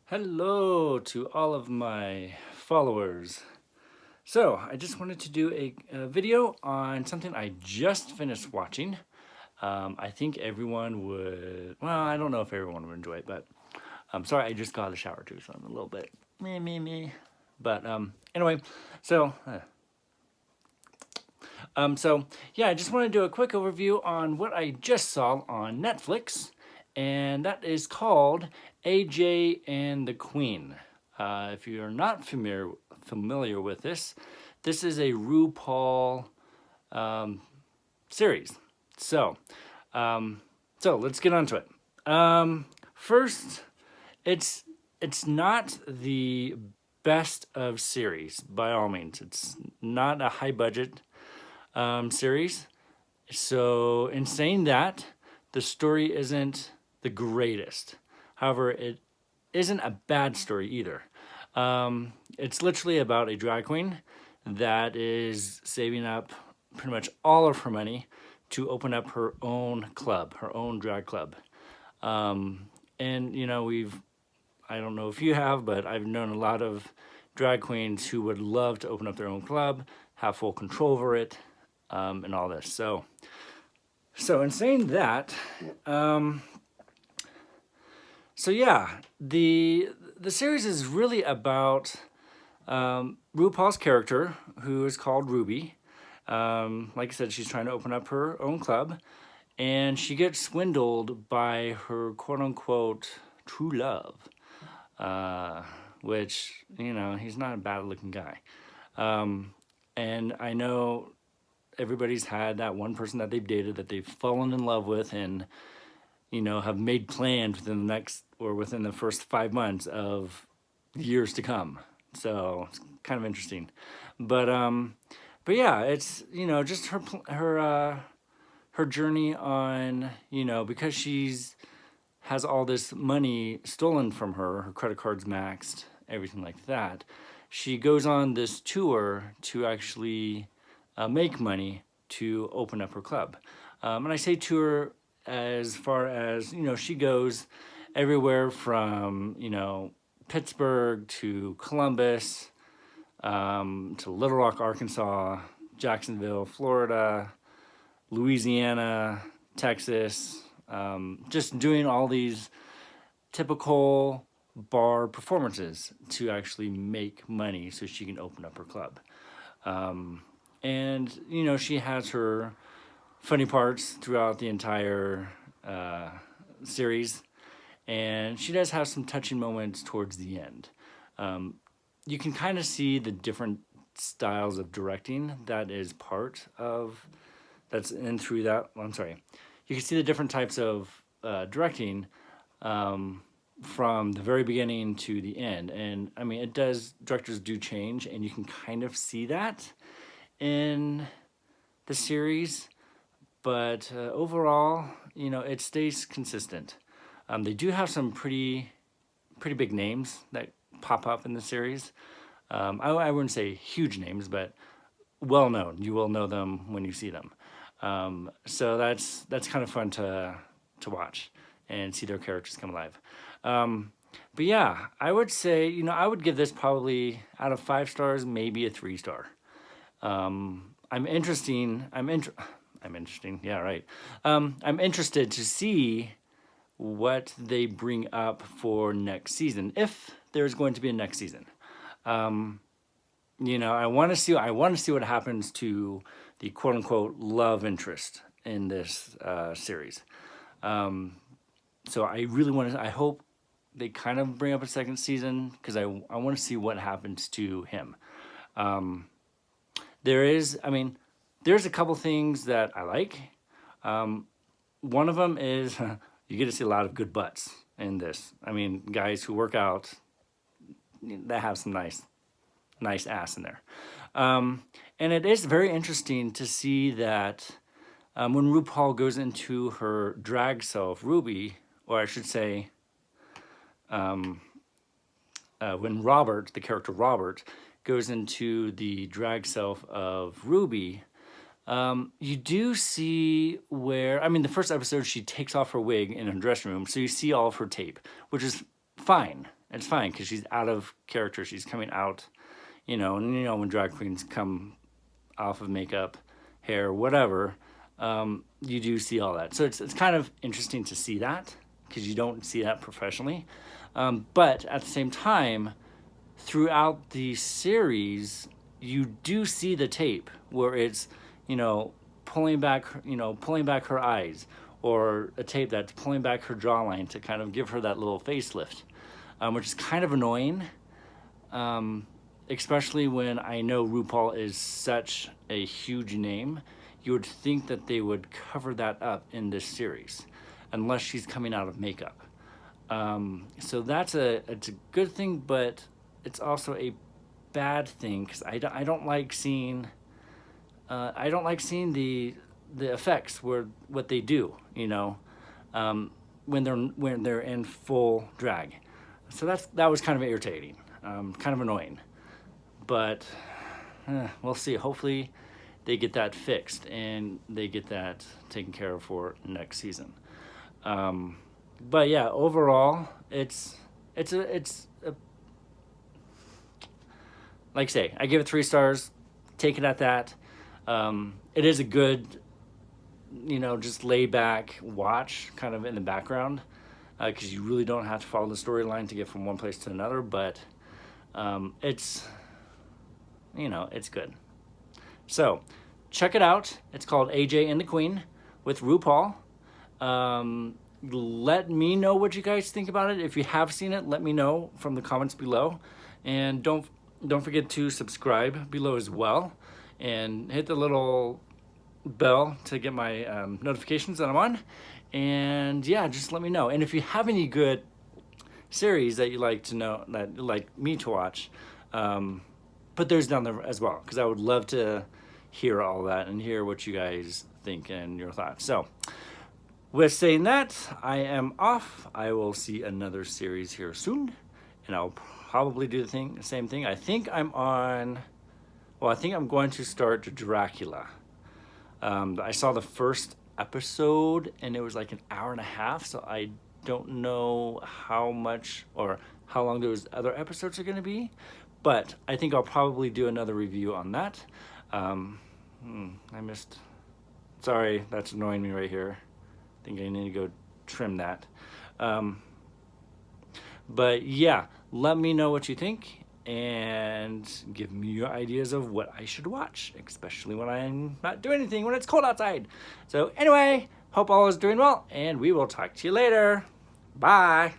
Hello to all of my followers. So, I just wanted to do a video on something I just finished watching. I think everyone would, well, I don't know if everyone would enjoy it, but I'm sorry, I just got out of the shower too, so I'm a little bit me. But anyway, so, yeah, I just want to do a quick overview on what I just saw on Netflix, and that is called AJ and the Queen. If you're not familiar with this is a RuPaul series. So, let's get on to it. First, it's not the best of series by all means. It's not a high budget series. So, in saying that, the story isn't the greatest. However, it isn't a bad story either. It's literally about a drag queen that is saving up pretty much all of her money to open up her own club, her own drag club. And, you know, I don't know if you have, but I've known a lot of drag queens who would love to open up their own club, have full control over it, and all this. So in saying that, so yeah, the series is really about RuPaul's character, who is called Ruby. Like I said, she's trying to open up her own club, and she gets swindled by her quote-unquote true love, which, you know, he's not a bad-looking guy. And I know everybody's had that one person that they've dated that they've fallen in love with and, you know, have made plans within the first 5 months of years to come. So it's kind of interesting. But yeah, it's, you know, just her journey on, you know, because has all this money stolen from her credit card's maxed, everything like that. She goes on this tour to actually make money to open up her club. And I say tour as far as, you know, she goes everywhere from, you know, Pittsburgh to Columbus, to Little Rock, Arkansas, Jacksonville, Florida, Louisiana, Texas, just doing all these typical bar performances to actually make money so she can open up her club. And, you know, she has her funny parts throughout the entire series, and she does have some touching moments towards the end. You can kind of see the different styles of directing that's in through that. Well, I'm sorry. You can see the different types of directing from the very beginning to the end. And I mean, directors do change, and you can kind of see that in the series. But overall, you know, it stays consistent. They do have some pretty big names that pop up in the series. I wouldn't say huge names, but well known. You will know them when you see them. So that's kind of fun to watch and see their characters come alive. But yeah, I would say, you know, I would give this probably out of 5 stars, maybe a 3-star. I'm interested to see what they bring up for next season, if there's going to be a next season. You know, I want to see what happens to the quote unquote love interest in this series. So I hope they kind of bring up a second season, because I want to see what happens to him. There's a couple things that I like. One of them is you get to see a lot of good butts in this. I mean, guys who work out, that have some nice ass in there. And it is very interesting to see that when RuPaul goes into her drag self, Ruby, or I should say, when Robert, the character Robert, goes into the drag self of Ruby, you do see where, I mean, the first episode, she takes off her wig in her dressing room, so you see all of her tape, which is fine. It's fine because she's out of character. She's coming out, and when drag queens come off of makeup, hair, whatever, you do see all that. So it's kind of interesting to see that because you don't see that professionally. But at the same time, throughout the series, you do see the tape where it's, pulling back her eyes, or a tape that's pulling back her jawline to kind of give her that little facelift, which is kind of annoying, especially when I know RuPaul is such a huge name. You would think that they would cover that up in this series, unless she's coming out of makeup. So it's a good thing, but it's also a bad thing because I don't like seeing the effects where what they do, when they're in full drag. So that was kind of irritating, kind of annoying, but we'll see. Hopefully they get that fixed and they get that taken care of for next season. But yeah, overall, it's a like I say, I give it 3 stars. Take it at that. It is a good, just lay back watch, kind of in the background, because you really don't have to follow the storyline to get from one place to another. But it's good. So check it out. It's called AJ and the Queen with RuPaul. Let me know what you guys think about it. If you have seen it, let me know from the comments below, and don't forget to subscribe below as well, and hit the little bell to get my notifications that I'm on. And yeah, just let me know. And if you have any good series that you like to know, that you like me to watch, put those down there as well, because I would love to hear all that and hear what you guys think and your thoughts. So with saying that, I am off. I will see another series here soon, and I'll probably do the same thing. I think I'm going to start Dracula. I saw the first episode and it was like an hour and a half, so I don't know how much or how long those other episodes are going to be, but I think I'll probably do another review on that. Sorry, that's annoying me right here. I think I need to go trim that. But yeah, let me know what you think and give me your ideas of what I should watch, especially when I'm not doing anything, when it's cold outside. So anyway, hope all is doing well, and we will talk to you later. Bye.